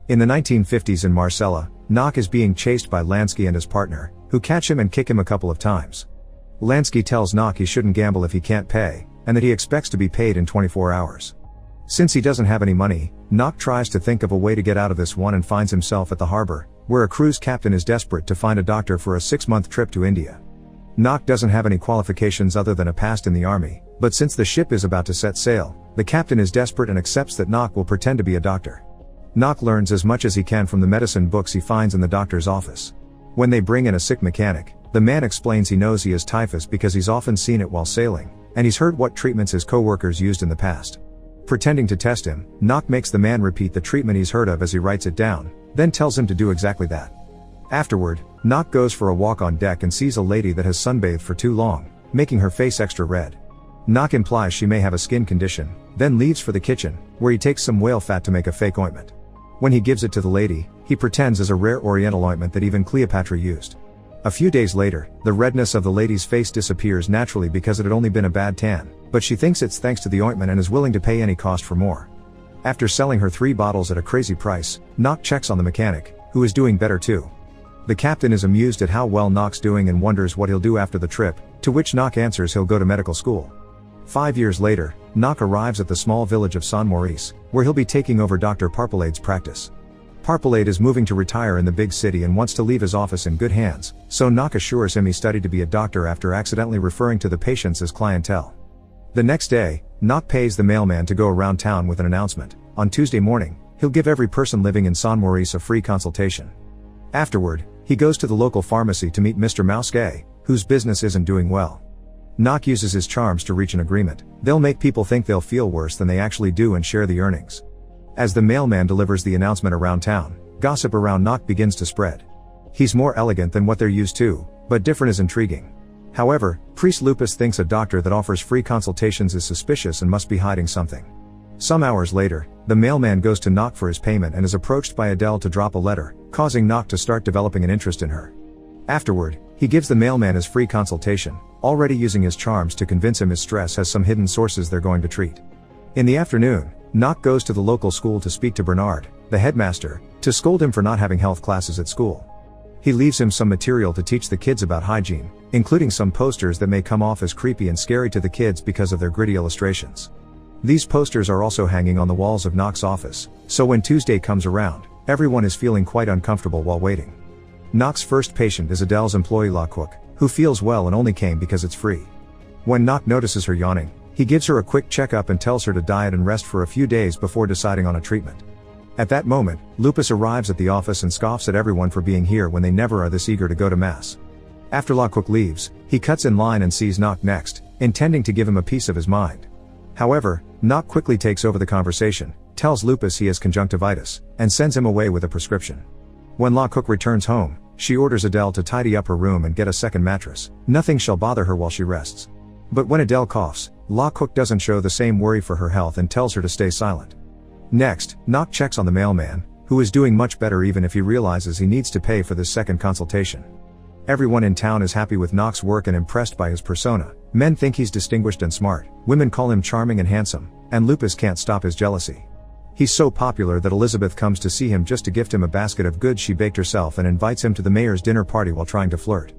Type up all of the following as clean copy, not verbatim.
In the 1950s in Marcella, Nock is being chased by Lansky and his partner, who catch him and kick him a couple of times. Lansky tells Nock he shouldn't gamble if he can't pay, and that he expects to be paid in 24 hours. Since he doesn't have any money, Nock tries to think of a way to get out of this one and finds himself at the harbor, where a cruise captain is desperate to find a doctor for a 6-month trip to India. Nock doesn't have any qualifications other than a past in the army, but since the ship is about to set sail, the captain is desperate and accepts that Nock will pretend to be a doctor. Nock learns as much as he can from the medicine books he finds in the doctor's office. When they bring in a sick mechanic, the man explains he knows he has typhus because he's often seen it while sailing, and he's heard what treatments his co-workers used in the past. Pretending to test him, Nock makes the man repeat the treatment he's heard of as he writes it down, then tells him to do exactly that. Afterward, Nock goes for a walk on deck and sees a lady that has sunbathed for too long, making her face extra red. Nock implies she may have a skin condition, then leaves for the kitchen, where he takes some whale fat to make a fake ointment. When he gives it to the lady, he pretends as a rare oriental ointment that even Cleopatra used. A few days later, the redness of the lady's face disappears naturally because it had only been a bad tan, but she thinks it's thanks to the ointment and is willing to pay any cost for more. After selling her 3 bottles at a crazy price, Nock checks on the mechanic, who is doing better too. The captain is amused at how well Nock's doing and wonders what he'll do after the trip, to which Nock answers he'll go to medical school. 5 years later, Nock arrives at the small village of San Maurice, where he'll be taking over Dr. Parpolade's practice. Parpolade is moving to retire in the big city and wants to leave his office in good hands, so Nock assures him he studied to be a doctor after accidentally referring to the patients as clientele. The next day, Nock pays the mailman to go around town with an announcement. On Tuesday morning, he'll give every person living in San Maurice a free consultation. Afterward, he goes to the local pharmacy to meet Mr. Mousquet, whose business isn't doing well. Nock uses his charms to reach an agreement. They'll make people think they'll feel worse than they actually do and share the earnings. As the mailman delivers the announcement around town, gossip around Nock begins to spread. He's more elegant than what they're used to, but different is intriguing. However, Priest Lupus thinks a doctor that offers free consultations is suspicious and must be hiding something. Some hours later, the mailman goes to Nock for his payment and is approached by Adele to drop a letter, causing Nock to start developing an interest in her. Afterward, he gives the mailman his free consultation, already using his charms to convince him his stress has some hidden sources they're going to treat. In the afternoon, Nock goes to the local school to speak to Bernard, the headmaster, to scold him for not having health classes at school. He leaves him some material to teach the kids about hygiene, including some posters that may come off as creepy and scary to the kids because of their gritty illustrations. These posters are also hanging on the walls of Nock's office, so when Tuesday comes around, everyone is feeling quite uncomfortable while waiting. Nock's first patient is Adele's employee La Cook, who feels well and only came because it's free. When Nock notices her yawning, he gives her a quick checkup and tells her to diet and rest for a few days before deciding on a treatment. At that moment, Lupus arrives at the office and scoffs at everyone for being here when they never are this eager to go to mass. After La Cook leaves, he cuts in line and sees Nock next, intending to give him a piece of his mind. However, Nock quickly takes over the conversation, tells Lupus he has conjunctivitis, and sends him away with a prescription. When La Cook returns home, she orders Adele to tidy up her room and get a second mattress. Nothing shall bother her while she rests. But when Adele coughs, La Cook doesn't show the same worry for her health and tells her to stay silent. Next, Nock checks on the mailman, who is doing much better even if he realizes he needs to pay for this second consultation. Everyone in town is happy with Nock's work and impressed by his persona. Men think he's distinguished and smart, women call him charming and handsome, and Lupus can't stop his jealousy. He's so popular that Elizabeth comes to see him just to gift him a basket of goods she baked herself and invites him to the mayor's dinner party while trying to flirt.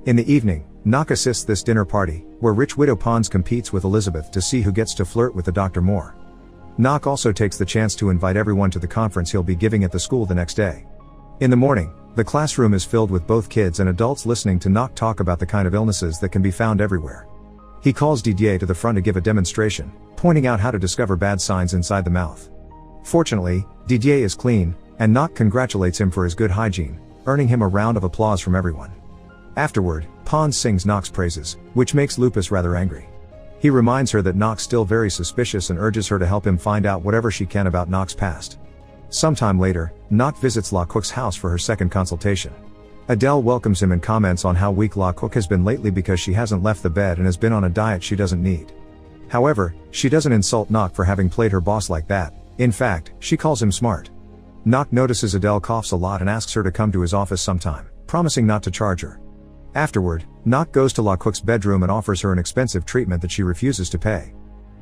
In the evening, Nock assists this dinner party, where rich widow Pons competes with Elizabeth to see who gets to flirt with the doctor more. Nock also takes the chance to invite everyone to the conference he'll be giving at the school the next day. In the morning, the classroom is filled with both kids and adults listening to Nock talk about the kind of illnesses that can be found everywhere. He calls Didier to the front to give a demonstration, pointing out how to discover bad signs inside the mouth. Fortunately, Didier is clean, and Nock congratulates him for his good hygiene, earning him a round of applause from everyone. Afterward, Pons sings Nock's praises, which makes Lupus rather angry. He reminds her that Nock's still very suspicious and urges her to help him find out whatever she can about Nock's past. Sometime later, Nock visits La Cook's house for her second consultation. Adele welcomes him and comments on how weak La Cook has been lately because she hasn't left the bed and has been on a diet she doesn't need. However, she doesn't insult Nock for having played her boss like that. In fact, she calls him smart. Nock notices Adele coughs a lot and asks her to come to his office sometime, promising not to charge her. Afterward, Nock goes to La Cook's bedroom and offers her an expensive treatment that she refuses to pay.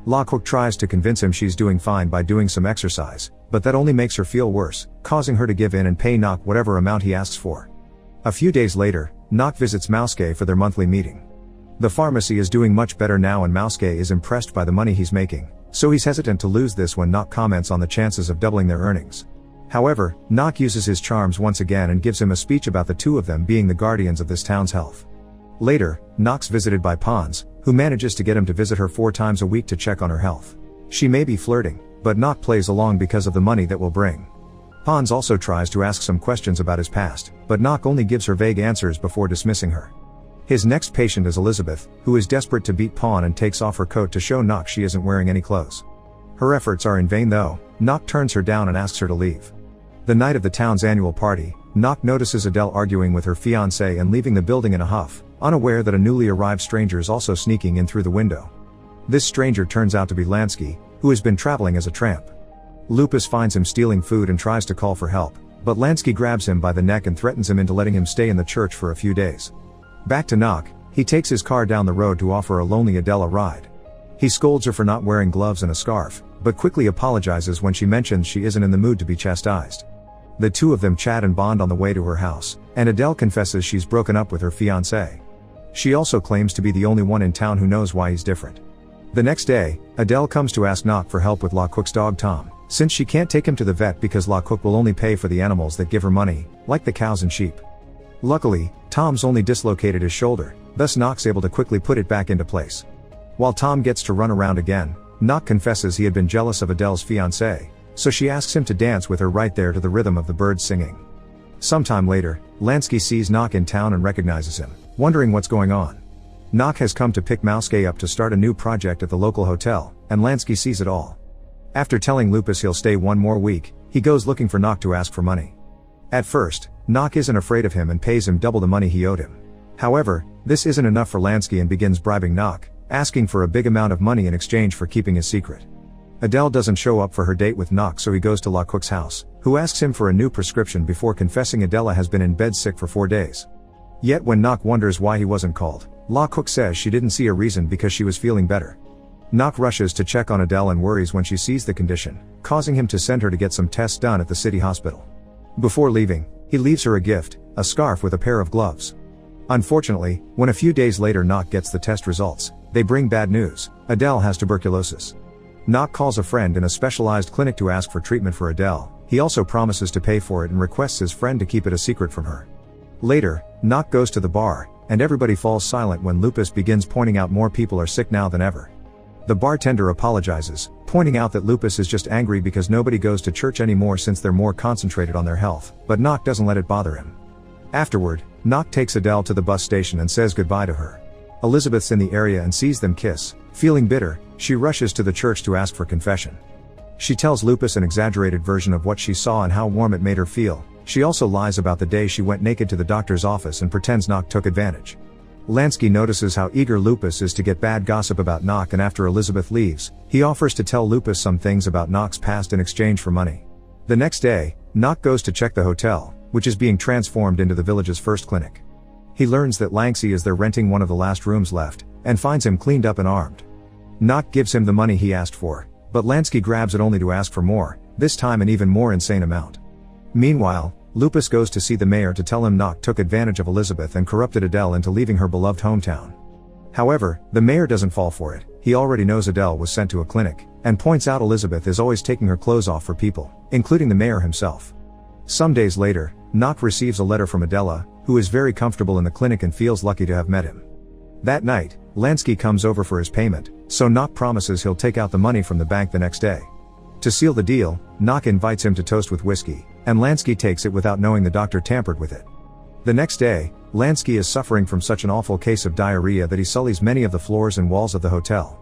Laquik tries to convince him she's doing fine by doing some exercise, but that only makes her feel worse, causing her to give in and pay Nock whatever amount he asks for. A few days later, Nock visits Mouske for their monthly meeting. The pharmacy is doing much better now and Mouske is impressed by the money he's making, so he's hesitant to lose this when Nock comments on the chances of doubling their earnings. However, Nock uses his charms once again and gives him a speech about the two of them being the guardians of this town's health. Later, Nock's visited by Pons, who manages to get him to visit her 4 times a week to check on her health. She may be flirting, but Nock plays along because of the money that will bring. Pons also tries to ask some questions about his past, but Nock only gives her vague answers before dismissing her. His next patient is Elizabeth, who is desperate to beat Pon and takes off her coat to show Nock she isn't wearing any clothes. Her efforts are in vain though. Nock turns her down and asks her to leave. The night of the town's annual party, Nock notices Adele arguing with her fiancé and leaving the building in a huff, unaware that a newly arrived stranger is also sneaking in through the window. This stranger turns out to be Lansky, who has been traveling as a tramp. Lupus finds him stealing food and tries to call for help, but Lansky grabs him by the neck and threatens him into letting him stay in the church for a few days. Back to Nock, he takes his car down the road to offer a lonely Adele a ride. He scolds her for not wearing gloves and a scarf, but quickly apologizes when she mentions she isn't in the mood to be chastised. The two of them chat and bond on the way to her house, and Adele confesses she's broken up with her fiancé. She also claims to be the only one in town who knows why he's different. The next day, Adele comes to ask Nock for help with Laquik's dog Tom, since she can't take him to the vet because Laquik will only pay for the animals that give her money, like the cows and sheep. Luckily, Tom's only dislocated his shoulder, thus Nock's able to quickly put it back into place. While Tom gets to run around again, Nock confesses he had been jealous of Adele's fiancé, so she asks him to dance with her right there to the rhythm of the birds singing. Sometime later, Lansky sees Nock in town and recognizes him, wondering what's going on. Nock has come to pick Mouske up to start a new project at the local hotel, and Lansky sees it all. After telling Lupus he'll stay 1 more week, he goes looking for Nock to ask for money. At first, Nock isn't afraid of him and pays him double the money he owed him. However, this isn't enough for Lansky and begins bribing Nock, asking for a big amount of money in exchange for keeping his secret. Adele doesn't show up for her date with Nock, so he goes to Laquik's house, who asks him for a new prescription before confessing Adele has been in bed sick for 4 days. Yet when Nock wonders why he wasn't called, Laquik says she didn't see a reason because she was feeling better. Nock rushes to check on Adele and worries when she sees the condition, causing him to send her to get some tests done at the city hospital. Before leaving, he leaves her a gift, a scarf with a pair of gloves. Unfortunately, when a few days later Nock gets the test results, they bring bad news: Adele has tuberculosis. Nock calls a friend in a specialized clinic to ask for treatment for Adele. He also promises to pay for it and requests his friend to keep it a secret from her. Later, Nock goes to the bar, and everybody falls silent when Lupus begins pointing out more people are sick now than ever. The bartender apologizes, pointing out that Lupus is just angry because nobody goes to church anymore since they're more concentrated on their health, but Nock doesn't let it bother him. Afterward, Nock takes Adele to the bus station and says goodbye to her. Elizabeth's in the area and sees them kiss. Feeling bitter, she rushes to the church to ask for confession. She tells Lupus an exaggerated version of what she saw and how warm it made her feel. She also lies about the day she went naked to the doctor's office and pretends Nock took advantage. Lansky notices how eager Lupus is to get bad gossip about Nock, and after Elizabeth leaves, he offers to tell Lupus some things about Nock's past in exchange for money. The next day, Nock goes to check the hotel, which is being transformed into the village's first clinic. He learns that Lansky is there renting one of the last rooms left, and finds him cleaned up and armed. Nock gives him the money he asked for, but Lansky grabs it only to ask for more, this time an even more insane amount. Meanwhile, Lupus goes to see the mayor to tell him Nock took advantage of Elizabeth and corrupted Adele into leaving her beloved hometown. However, the mayor doesn't fall for it. He already knows Adele was sent to a clinic, and points out Elizabeth is always taking her clothes off for people, including the mayor himself. Some days later, Nock receives a letter from Adele, who is very comfortable in the clinic and feels lucky to have met him. That night, Lansky comes over for his payment, so Nock promises he'll take out the money from the bank the next day. To seal the deal, Nock invites him to toast with whiskey, and Lansky takes it without knowing the doctor tampered with it. The next day, Lansky is suffering from such an awful case of diarrhea that he sullies many of the floors and walls of the hotel.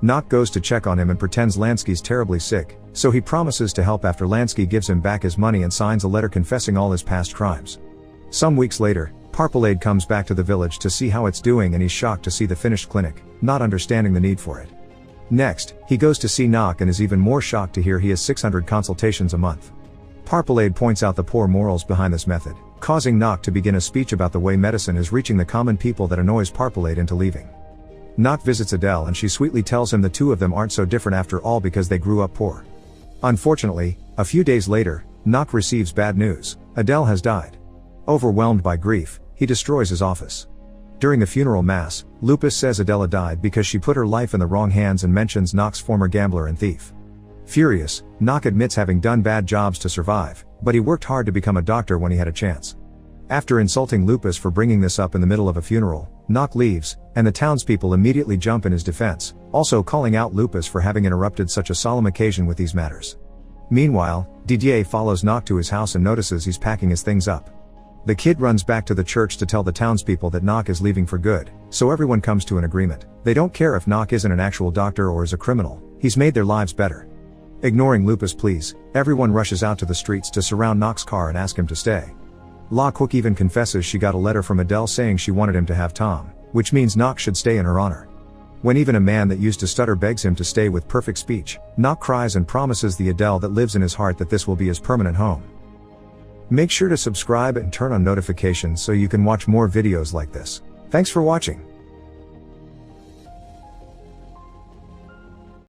Nock goes to check on him and pretends Lansky's terribly sick, so he promises to help after Lansky gives him back his money and signs a letter confessing all his past crimes. Some weeks later, Parpelade comes back to the village to see how it's doing, and he's shocked to see the finished clinic, not understanding the need for it. Next, he goes to see Nock and is even more shocked to hear he has 600 consultations a month. Parpelade points out the poor morals behind this method, causing Nock to begin a speech about the way medicine is reaching the common people that annoys Parpelade into leaving. Nock visits Adele and she sweetly tells him the two of them aren't so different after all because they grew up poor. Unfortunately, a few days later, Nock receives bad news. Adele has died. Overwhelmed by grief, he destroys his office. During the funeral mass, Lupus says Adele died because she put her life in the wrong hands and mentions Nock's former gambler and thief. Furious, Nock admits having done bad jobs to survive, but he worked hard to become a doctor when he had a chance. After insulting Lupus for bringing this up in the middle of a funeral, Nock leaves, and the townspeople immediately jump in his defense, also calling out Lupus for having interrupted such a solemn occasion with these matters. Meanwhile, Didier follows Nock to his house and notices he's packing his things up. The kid runs back to the church to tell the townspeople that Nock is leaving for good, so everyone comes to an agreement. They don't care if Nock isn't an actual doctor or is a criminal, he's made their lives better. Ignoring Lupus' pleas, everyone rushes out to the streets to surround Nock's car and ask him to stay. La Quick even confesses she got a letter from Adele saying she wanted him to have Tom, which means Nock should stay in her honor. When even a man that used to stutter begs him to stay with perfect speech, Nock cries and promises the Adele that lives in his heart that this will be his permanent home. Make sure to subscribe and turn on notifications so you can watch more videos like this. Thanks for watching.